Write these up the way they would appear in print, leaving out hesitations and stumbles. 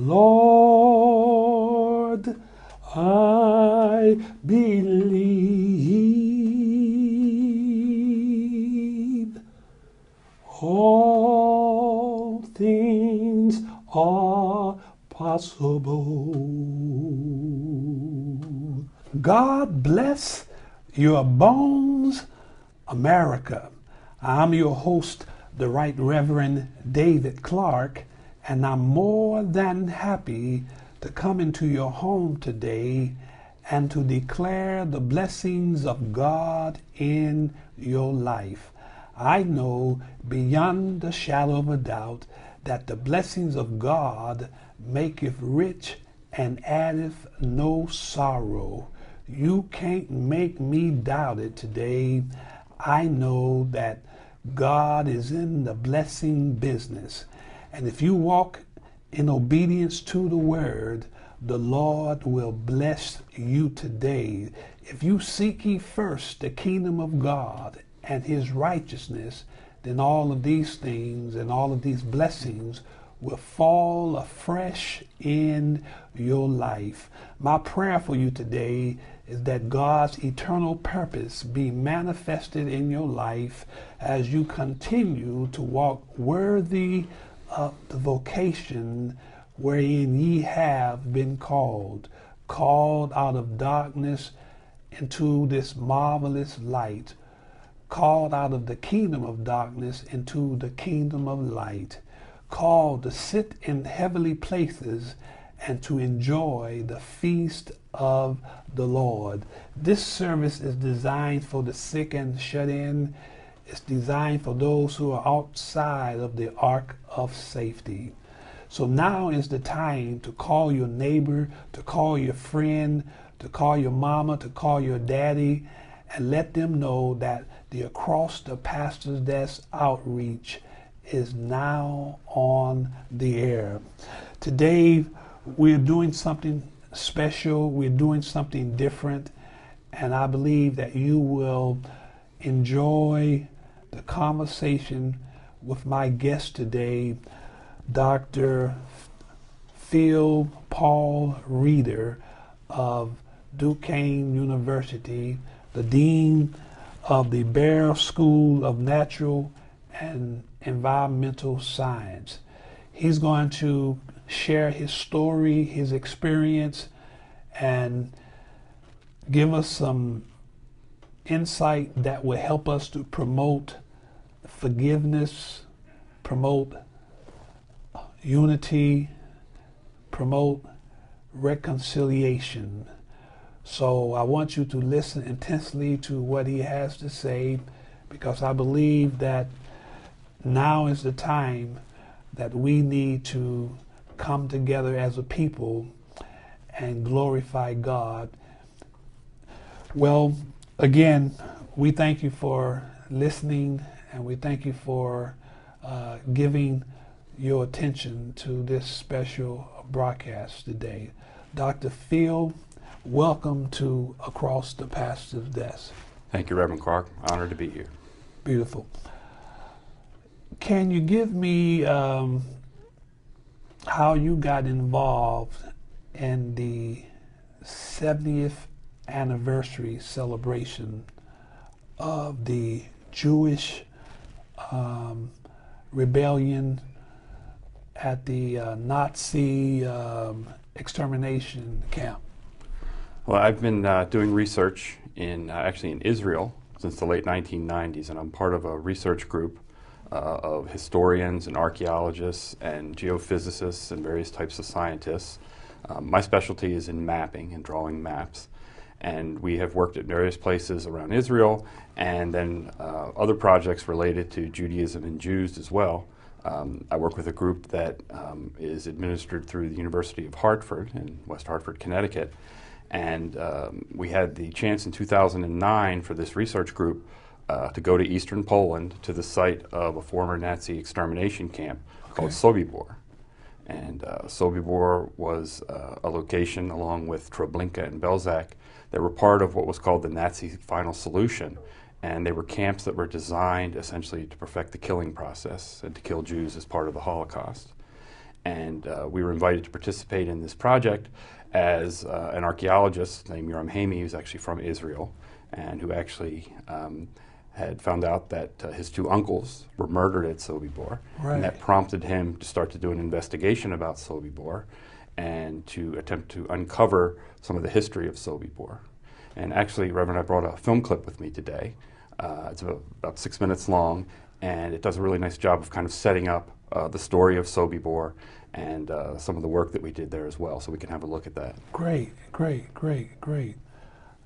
Lord, I believe all things are possible. God bless your bones, America. I'm your host, the Right Reverend David Clark, and I'm more than happy to come into your home today and to declare the blessings of God in your life. I know beyond the shadow of a doubt that the blessings of God maketh rich and addeth no sorrow. You can't make me doubt it today. I know that God is in the blessing business. And if you walk in obedience to the word, the Lord will bless you today. If you seek ye first the kingdom of God and his righteousness, then all of these things and all of these blessings will fall afresh in your life. My prayer for you today is that God's eternal purpose be manifested in your life as you continue to walk worthy of the vocation wherein ye have been called out of darkness into this marvelous light, called out of the kingdom of darkness into the kingdom of light, called to sit in heavenly places and to enjoy the feast of the Lord. This service is designed for the sick and shut in. It's designed for those who are outside of the ark of safety. So now is the time to call your neighbor, to call your friend, to call your mama, to call your daddy, and let them know that the Across the Pastor's Desk outreach is now on the air. Today, we're doing something special. We're doing something different. And I believe that you will enjoy the conversation with my guest today, Dr. Phil Paul Reeder of Duquesne University, the Dean of the Bair School of Natural and Environmental Science. He's going to share his story, his experience, and give us some insight that will help us to promote forgiveness, promote unity, promote reconciliation. So I want you to listen intensely to what he has to say, because I believe that now is the time that we need to come together as a people and glorify God. Well, again, we thank you for listening, and we thank you for giving your attention to this special broadcast today. Dr. Phil, welcome to Across the Pastor's Desk. Thank you, Reverend Clark. Honored to be here. Beautiful. Can you give me how you got involved in the 70th anniversary celebration of the Jewish rebellion at the Nazi extermination camp? Well, I've been doing research actually in Israel since the late 1990s, and I'm part of a research group of historians and archaeologists and geophysicists and various types of scientists. My specialty is in mapping and drawing maps, and we have worked at various places around Israel, and then other projects related to Judaism and Jews as well. I work with a group that is administered through the University of Hartford in West Hartford, Connecticut, and we had the chance in 2009 for this research group to go to eastern Poland to the site of a former Nazi extermination camp called Sobibor. And Sobibor was a location along with Treblinka and Belzec that were part of what was called the Nazi Final Solution. And they were camps that were designed essentially to perfect the killing process and to kill Jews as part of the Holocaust. And we were invited to participate in this project as an archaeologist named Yoram Haimi, who's actually from Israel, and who actually had found out that his two uncles were murdered at Sobibor. Right. And that prompted him to start to do an investigation about Sobibor and to attempt to uncover some of the history of Sobibor. And actually, Reverend, I brought a film clip with me today. It's about 6 minutes long, and it does a really nice job of kind of setting up the story of Sobibor and some of the work that we did there as well, so we can have a look at that. Great, great, great, great.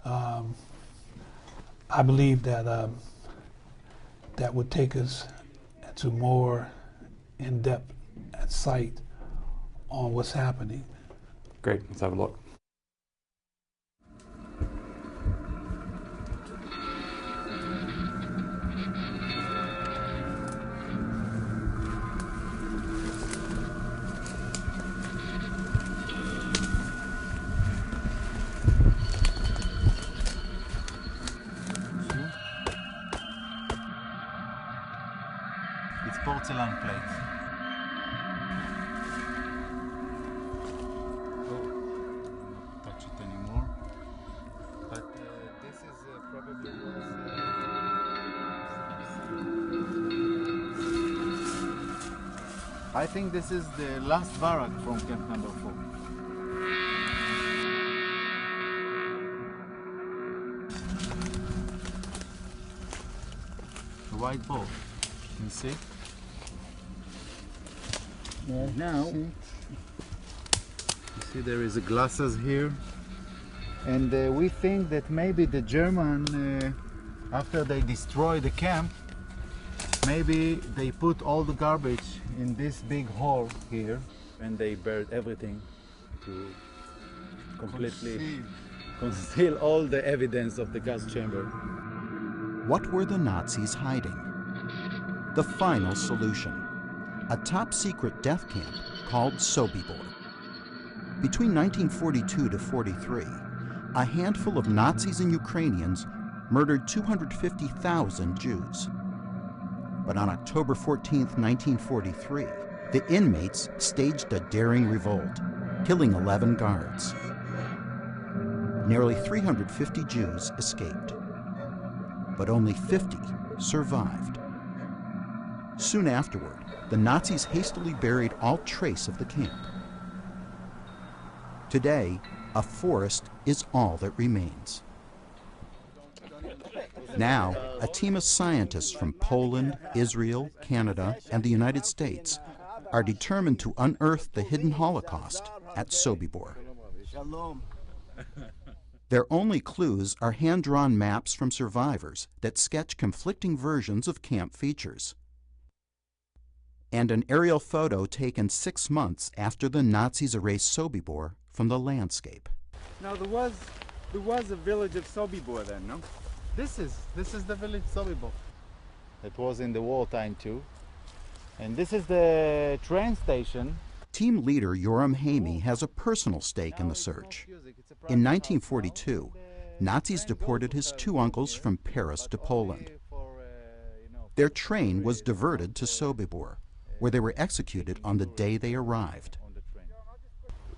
I believe that that would take us to more in-depth sight on what's happening. Great, let's have a look. It's porcelain plates. Don't touch it anymore. But this is probably I think this is the last barrack from camp number 4. A white ball. You can see? Now, you see there is a glasses here, and we think that maybe the German, after they destroy the camp, maybe they put all the garbage in this big hole here, and they buried everything to completely conceal all the evidence of the gas chamber. What were the Nazis hiding? The final solution: a top-secret death camp called Sobibor. Between 1942 to 43, a handful of Nazis and Ukrainians murdered 250,000 Jews. But on October 14, 1943, the inmates staged a daring revolt, killing 11 guards. Nearly 350 Jews escaped, but only 50 survived. Soon afterward, the Nazis hastily buried all trace of the camp. Today, a forest is all that remains. Now, a team of scientists from Poland, Israel, Canada, and the United States are determined to unearth the hidden Holocaust at Sobibor. Their only clues are hand-drawn maps from survivors that sketch conflicting versions of camp features, and an aerial photo taken 6 months after the Nazis erased Sobibor from the landscape. Now there was a village of Sobibor then, no? This is the village Sobibor. It was in the wartime too. And this is the train station. Team leader Yoram Haimi has a personal stake in the search. In 1942, Nazis deported his two uncles from Paris to Poland. Their train was diverted to Sobibor, where they were executed on the day they arrived.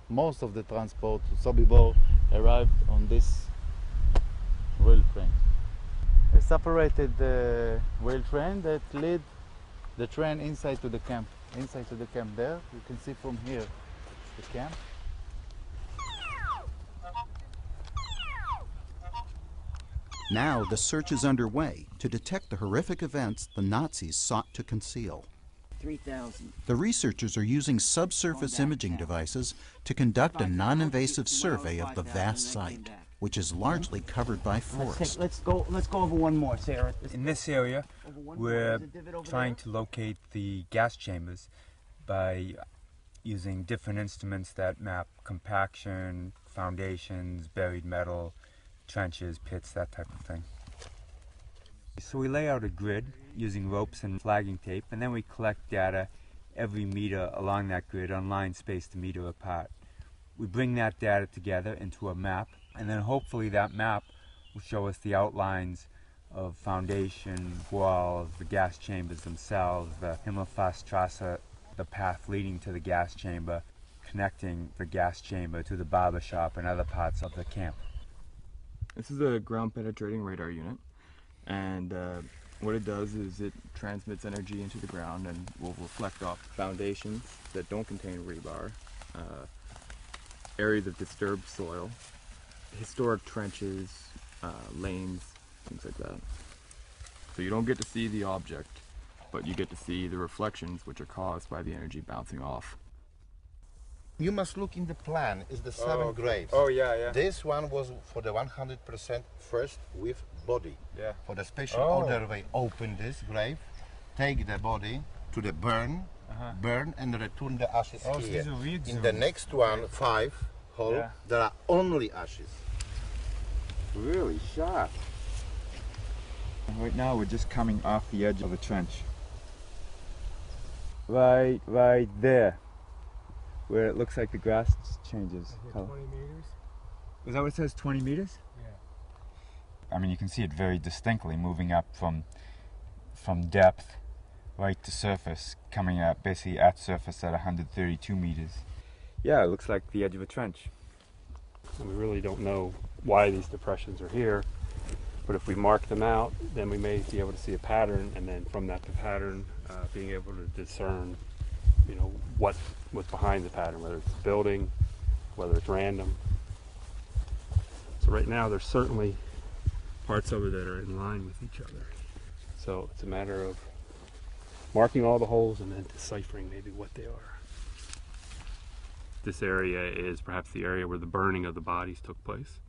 Most of the transport to Sobibor arrived on this rail train. A separated rail train that led the train inside to the camp. Inside to the camp there, you can see from here the camp. Now the search is underway to detect the horrific events the Nazis sought to conceal. 3,000. The researchers are using subsurface imaging devices to conduct a non-invasive survey of the vast site, which is largely covered by forest. Let's go over one more, Sarah. In this area, we're trying to locate the gas chambers by using different instruments that map compaction, foundations, buried metal, trenches, pits, that type of thing. So we lay out a grid using ropes and flagging tape, and then we collect data every meter along that grid on lines spaced a meter apart. We bring that data together into a map, and then hopefully that map will show us the outlines of foundation, walls, the gas chambers themselves, the Himmelfahrtstrasse, the path leading to the gas chamber, connecting the gas chamber to the barber shop and other parts of the camp. This is a ground penetrating radar unit, and what it does is it transmits energy into the ground and will reflect off foundations that don't contain rebar, areas of disturbed soil, historic trenches, lanes, things like that. So you don't get to see the object, but you get to see the reflections which are caused by the energy bouncing off. You must look in the plan, it's the 7 graves. Oh, yeah. This one was for the 100% first with body. Yeah. For the special order, they open this grave, take the body to the burn, burn and return the ashes Oh, so here. these are weird In the next one, 5 hole, Yeah. there are only ashes. Really sharp. Right now we're just coming off the edge of the trench. Right there, where it looks like the grass changes color. 20 meters? Is that what it says, 20 meters? Yeah. I mean, you can see it very distinctly moving up from depth right to surface, coming up basically at surface at 132 meters. Yeah, it looks like the edge of a trench. And we really don't know why these depressions are here, but if we mark them out, then we may be able to see a pattern, and then from that pattern, being able to discern, what was behind the pattern, whether it's building, whether it's random. So right now, there's certainly parts of it that are in line with each other. So it's a matter of marking all the holes and then deciphering maybe what they are. This area is perhaps the area where the burning of the bodies took place.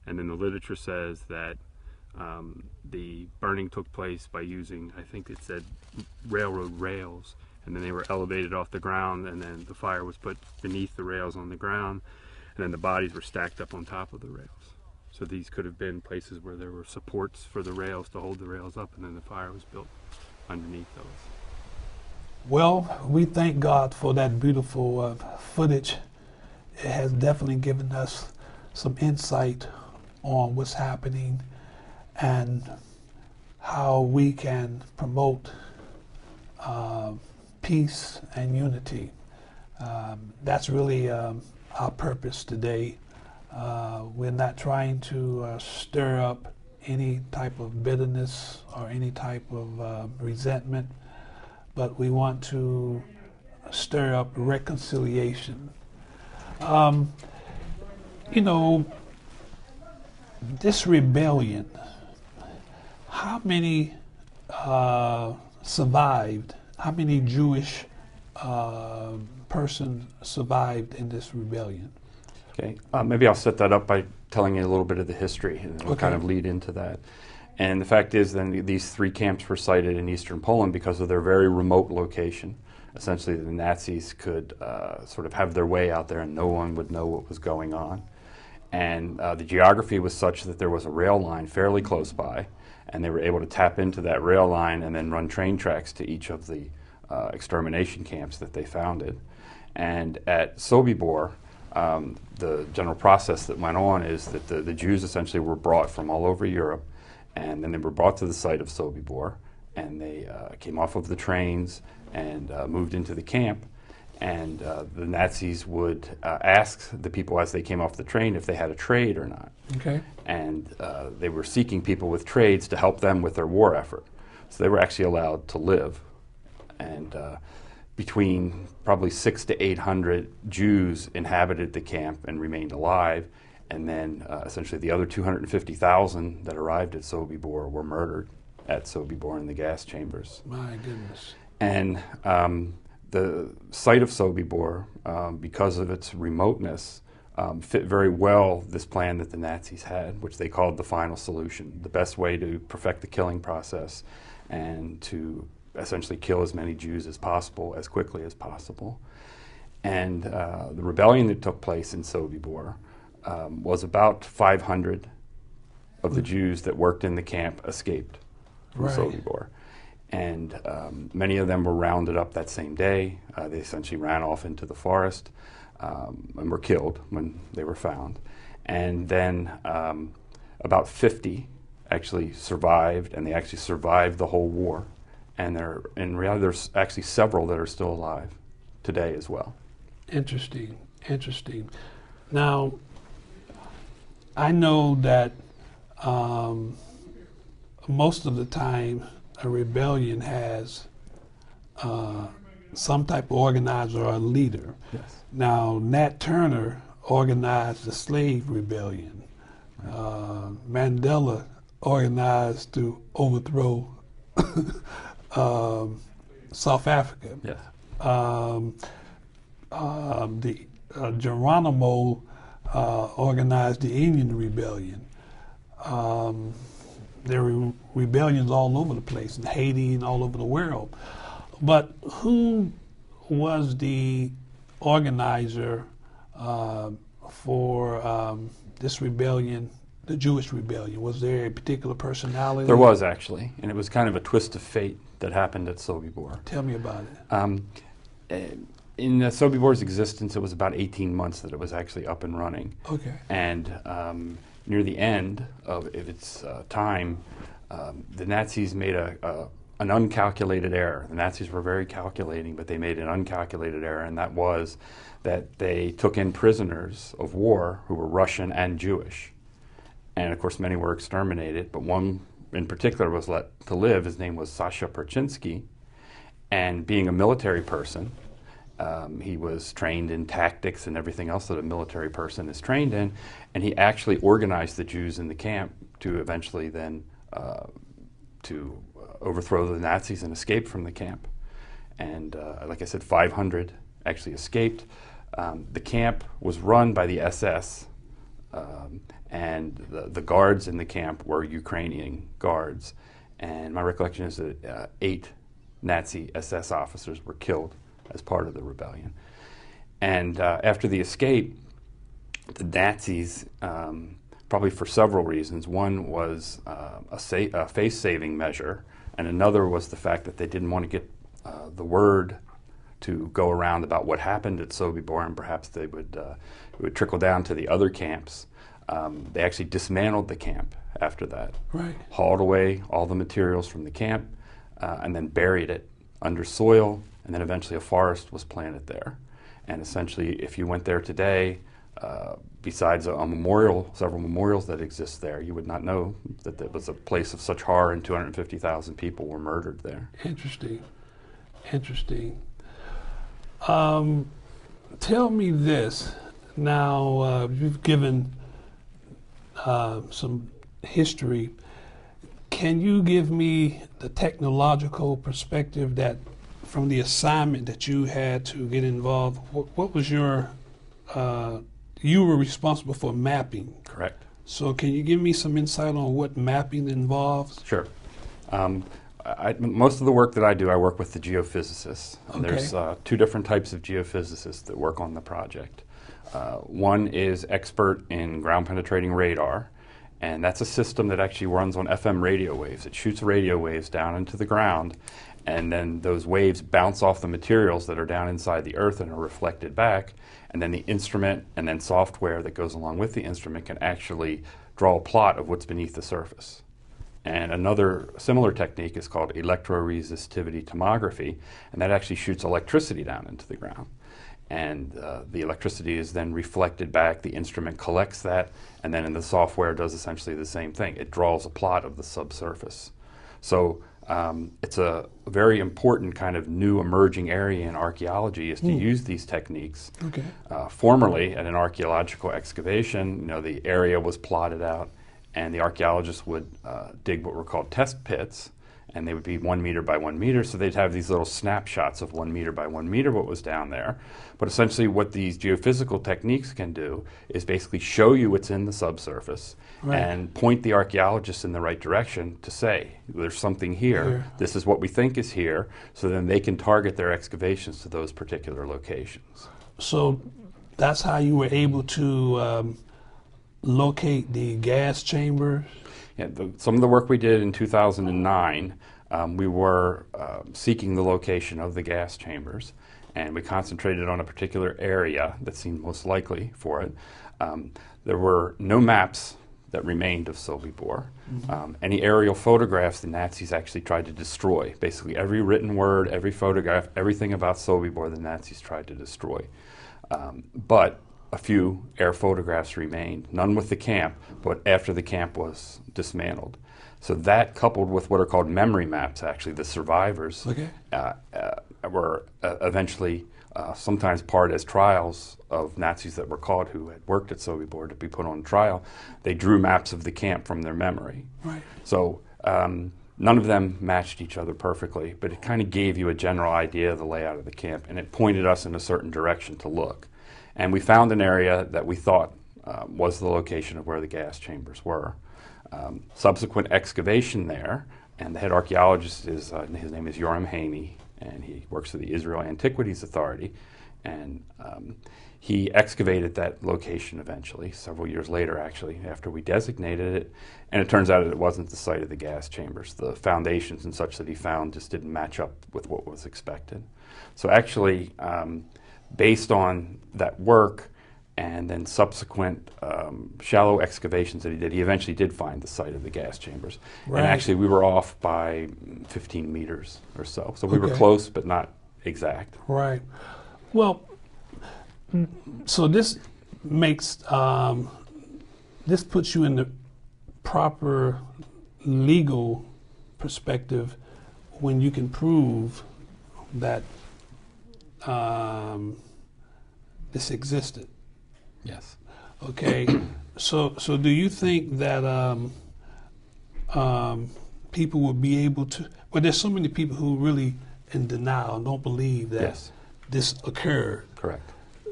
And then the literature says that the burning took place by using, I think it said, railroad rails, and then they were elevated off the ground, and then the fire was put beneath the rails on the ground, and then the bodies were stacked up on top of the rails. So these could have been places where there were supports for the rails to hold the rails up, and then the fire was built underneath those. Well, we thank God for that beautiful footage. It has definitely given us some insight on what's happening and how we can promote peace and unity. That's really our purpose today. We're not trying to stir up any type of bitterness or any type of resentment, but we want to stir up reconciliation. This rebellion, how many survived? How many Jewish persons survived in this rebellion? Okay, maybe I'll set that up by telling you a little bit of the history, and we'll Okay. kind of lead into that. And the fact is, then these 3 camps were sited in eastern Poland because of their very remote location. Essentially, the Nazis could sort of have their way out there, and no one would know what was going on. And the geography was such that there was a rail line fairly close by, and they were able to tap into that rail line and then run train tracks to each of the extermination camps that they founded. And at Sobibor, the general process that went on is that the Jews essentially were brought from all over Europe, and then they were brought to the site of Sobibor, and they came off of the trains and moved into the camp. And the Nazis would ask the people as they came off the train if they had a trade or not. Okay. And they were seeking people with trades to help them with their war effort. So they were actually allowed to live. And between probably 600 to 800 Jews inhabited the camp and remained alive. And then essentially the other 250,000 that arrived at Sobibor were murdered at Sobibor in the gas chambers. My goodness. And the site of Sobibor, because of its remoteness, fit very well this plan that the Nazis had, which they called the final solution, the best way to perfect the killing process and to essentially kill as many Jews as possible, as quickly as possible. And the rebellion that took place in Sobibor was about 500 of the Jews that worked in the camp escaped from Right. Sobibor. And many of them were rounded up that same day. They essentially ran off into the forest and were killed when they were found. And then about 50 actually survived, and they actually survived the whole war. And in reality, there's actually several that are still alive today as well. Interesting, interesting. Now, I know that most of the time a rebellion has some type of organizer or a leader. Yes. Now, Nat Turner organized the slave rebellion. Mandela organized to overthrow South Africa. Yes. Geronimo organized the Indian Rebellion. There were rebellions all over the place, in Haiti and all over the world. But who was the organizer for this rebellion, the Jewish rebellion? Was there a particular personality? There was, actually, and it was kind of a twist of fate that happened at Sobibor. Tell me about it. In Sobibor's existence, it was about 18 months that it was actually up and running. Okay. And near the end of its time, the Nazis made an uncalculated error. The Nazis were very calculating, but they made an uncalculated error, and that was that they took in prisoners of war who were Russian and Jewish. And of course, many were exterminated, but one in particular was let to live. His name was Sasha Perchinsky, and being a military person, he was trained in tactics and everything else that a military person is trained in, and he actually organized the Jews in the camp to eventually then to overthrow the Nazis and escape from the camp. And like I said, 500 actually escaped. The camp was run by the SS, and the guards in the camp were Ukrainian guards. And my recollection is that 8 Nazi SS officers were killed as part of the rebellion. And after the escape, the Nazis, probably for several reasons, one was a face-saving measure, and another was the fact that they didn't want to get the word to go around about what happened at Sobibor, and perhaps it would trickle down to the other camps. They actually dismantled the camp after that, right. Hauled away all the materials from the camp, and then buried it under soil, and then eventually a forest was planted there. And essentially, if you went there today, besides a memorial, several memorials that exist there, you would not know that it was a place of such horror and 250,000 people were murdered there. Interesting. Interesting. Tell me this. Now, you've given some history. Can you give me the technological perspective that from the assignment that you had to get involved? What was your, you were responsible for mapping. Correct. So can you give me some insight on what mapping involves? Sure. Most of the work that I do, I work with the geophysicists. Okay. There's 2 different types of geophysicists that work on the project. One is expert in ground-penetrating radar, and that's a system that actually runs on FM radio waves. It shoots radio waves down into the ground, and then those waves bounce off the materials that are down inside the earth and are reflected back, and then the instrument and then software that goes along with the instrument can actually draw a plot of what's beneath the surface. And another similar technique is called electroresistivity tomography, and that actually shoots electricity down into the ground. And the electricity is then reflected back, the instrument collects that, and then in the software does essentially the same thing. It draws a plot of the subsurface. So it's a very important kind of new emerging area in archaeology is to use these techniques. Okay. Formerly, at an archaeological excavation, the area was plotted out, and the archaeologists would dig what were called test pits, and they would be 1 meter by 1 meter, so they'd have these little snapshots of 1 meter by 1 meter what was down there. But essentially what these geophysical techniques can do is basically show you what's in the subsurface, right, and point the archaeologists in the right direction to say, there's something here, this is what we think is here, so then they can target their excavations to those particular locations. So that's how you were able to locate the gas chambers? Yeah, some of the work we did in 2009, we were seeking the location of the gas chambers, and we concentrated on a particular area that seemed most likely for it. There were no maps that remained of Sobibor. Any aerial photographs the Nazis actually tried to destroy. Basically every written word, every photograph, everything about Sobibor the Nazis tried to destroy. But a few air photographs remained, none with the camp, but after the camp was dismantled. So that, coupled with what are called memory maps, actually, the survivors were eventually sometimes part as trials of Nazis that were caught who had worked at Sobibor to be put on trial. They drew maps of the camp from their memory. Right. So none of them matched each other perfectly, but it kind of gave you a general idea of the layout of the camp, and it pointed us in a certain direction to look. And we found an area that we thought was the location of where the gas chambers were. Subsequent excavation there, and the head archaeologist is, his name is Yoram Haney, and he works for the Israel Antiquities Authority, and he excavated that location eventually, several years later actually, after we designated it, and it turns out that it wasn't the site of the gas chambers. The foundations and such that he found just didn't match up with what was expected. So actually, based on that work and then subsequent shallow excavations that he did, he eventually did find the site of the gas chambers. Right. And actually we were off by 15 meters or so. So we were close but not exact. Right. Well, so this makes, this puts you in the proper legal perspective when you can prove that this existed. Yes. Okay. So do you think that people will be able to? Well, there's so many people who really in denial, don't believe that this occurred. Correct.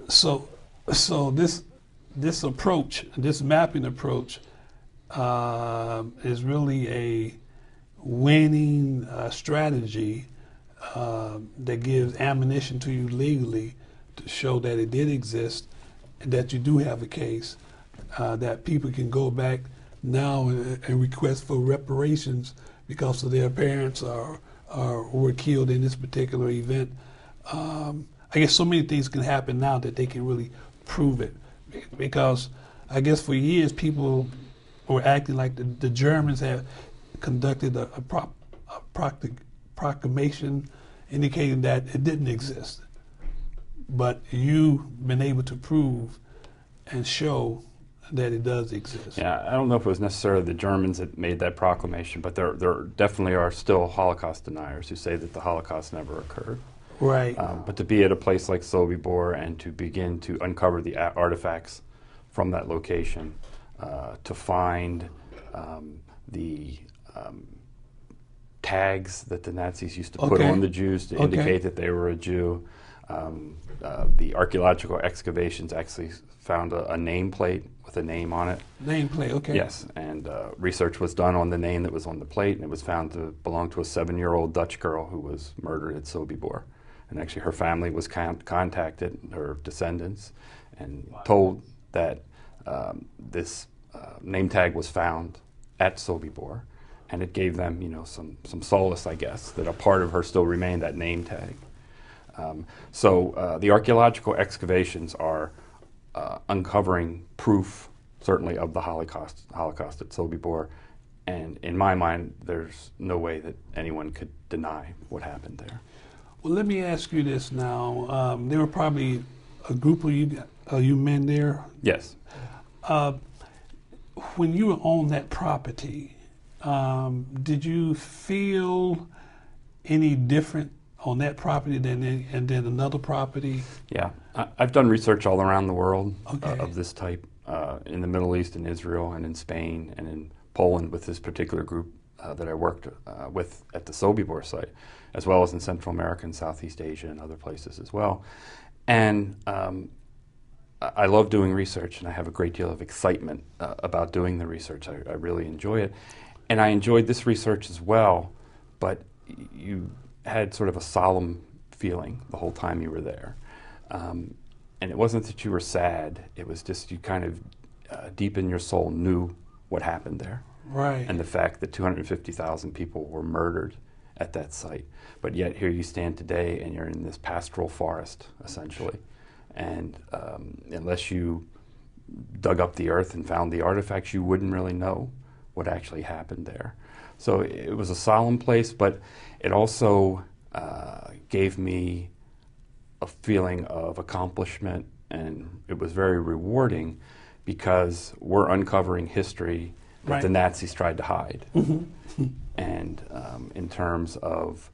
So this approach, this mapping approach, is really a winning strategy that gives ammunition to you legally to show that it did exist and that you do have a case, that people can go back now and request for reparations because of their parents or were killed in this particular event. I guess so many things can happen now that they can really prove it, because I guess for years people were acting like the Germans have conducted a proclamation indicating that it didn't exist. But you've been able to prove and show that it does exist. Yeah, I don't know if it was necessarily the Germans that made that proclamation, but there definitely are still Holocaust deniers who say that the Holocaust never occurred. Right. But to be at a place like Sobibor and to begin to uncover the artifacts from that location, to find the tags that the Nazis used to put on the Jews to indicate that they were a Jew. The archaeological excavations actually found a nameplate with a name on it. Nameplate, okay. Yes, and research was done on the name that was on the plate, and it was found to belong to a 7-year-old Dutch girl who was murdered at Sobibor. And actually her family was contacted, her descendants, and told that this name tag was found at Sobibor, and it gave them, some solace, I guess, that a part of her still remained, that name tag. So the archaeological excavations are uncovering proof, certainly, of the Holocaust at Sobibor, and in my mind, there's no way that anyone could deny what happened there. Well, let me ask you this now. There were probably a group of you men there. Yes. When you were on that property, did you feel any different on that property than another property? Yeah, I've done research all around the world of this type, in the Middle East, in Israel, and in Spain, and in Poland with this particular group that I worked with at the Sobibor site, as well as in Central America and Southeast Asia and other places as well. And I love doing research, and I have a great deal of excitement about doing the research. I really enjoy it. And I enjoyed this research as well, but you had sort of a solemn feeling the whole time you were there. And it wasn't that you were sad, it was just you kind of deep in your soul knew what happened there. Right. And the fact that 250,000 people were murdered at that site. But yet here you stand today and you're in this pastoral forest, essentially. And unless you dug up the earth and found the artifacts, you wouldn't really know what actually happened there. So it was a solemn place, but it also gave me a feeling of accomplishment, and it was very rewarding because we're uncovering history that the Nazis tried to hide. And in terms of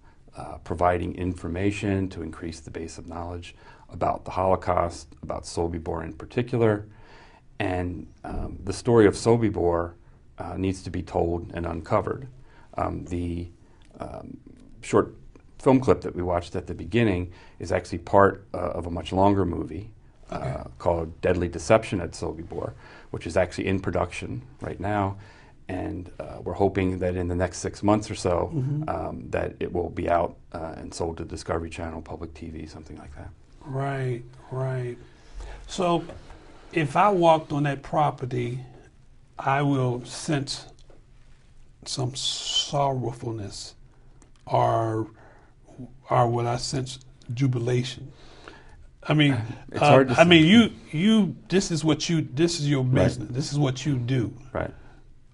providing information to increase the base of knowledge about the Holocaust, about Sobibor in particular. And the story of Sobibor needs to be told and uncovered. The short film clip that we watched at the beginning is actually part of a much longer movie called Deadly Deception at Sobibor, which is actually in production right now. And we're hoping that in the next 6 months or so that it will be out and sold to Discovery Channel, Public TV, something like that. Right, right. So if I walked on that property, I will sense some sorrowfulness, or will I sense jubilation? I mean, it's hard to I mean, you. This is what you. This is your business. Right. This is what you do. Right.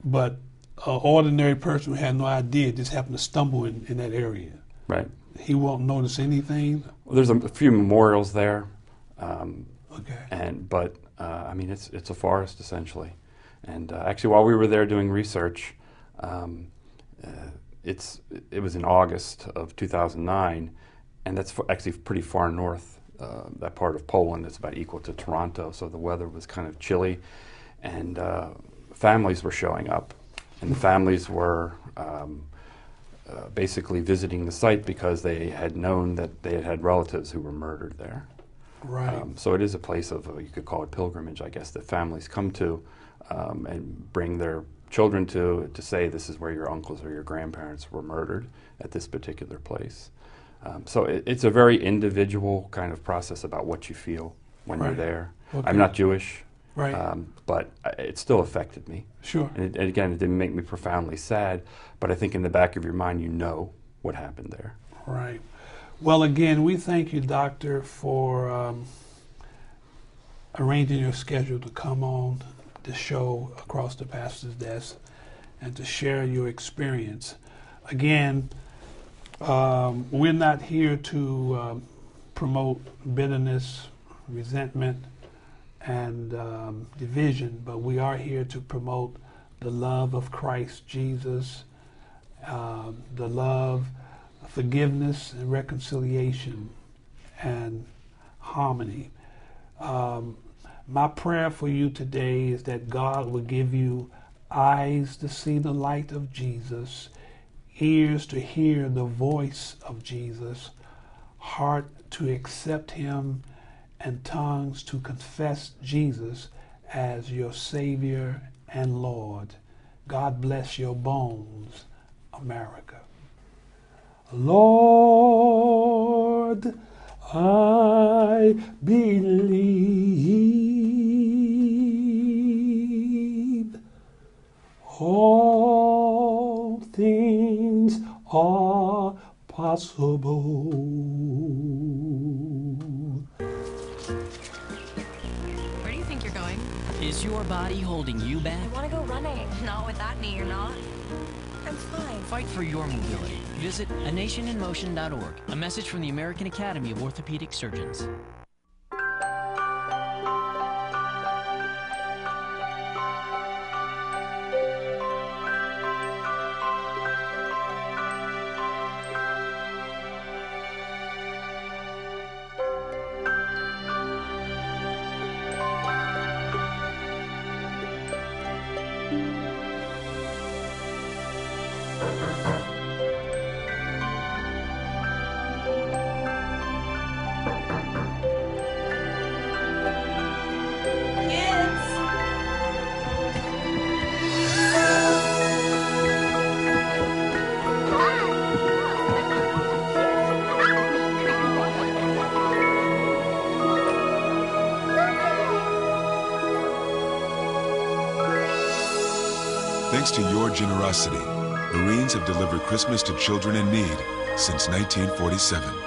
But an ordinary person who had no idea just happened to stumble in that area. Right. He won't notice anything. Well, there's a few memorials there. Okay. But I mean, it's a forest essentially. And actually, while we were there doing research, it was in August of 2009, and that's actually pretty far north. That part of Poland is about equal to Toronto, so the weather was kind of chilly, and families were showing up, and the families were basically visiting the site because they had known that they had had relatives who were murdered there. Right. So it is a place of, you could call it pilgrimage, I guess, that families come to and bring their children to say this is where your uncles or your grandparents were murdered at this particular place. So it's a very individual kind of process about what you feel when you're there. Okay. I'm not Jewish, Right. but it still affected me. Sure. And again, it didn't make me profoundly sad, but I think in the back of your mind you know what happened there. Right. Well, again, we thank you, Doctor, for arranging your schedule to come on the show Across the Pastor's Desk and to share your experience. Again, we're not here to promote bitterness, resentment, and division, but we are here to promote the love of Christ Jesus, the love, forgiveness, and reconciliation, and harmony. My prayer for you today is that God will give you eyes to see the light of Jesus, ears to hear the voice of Jesus, heart to accept him, and tongues to confess Jesus as your Savior and Lord. God bless your bones, America. Lord, I believe all things are possible. Where do you think you're going? Is your body holding you back? I want to go running. Not with that knee, you're not. I'm fine. Fight for your mobility. Visit anationinmotion.org. A message from the American Academy of Orthopedic Surgeons. Thanks to your generosity, Marines have delivered Christmas to children in need since 1947.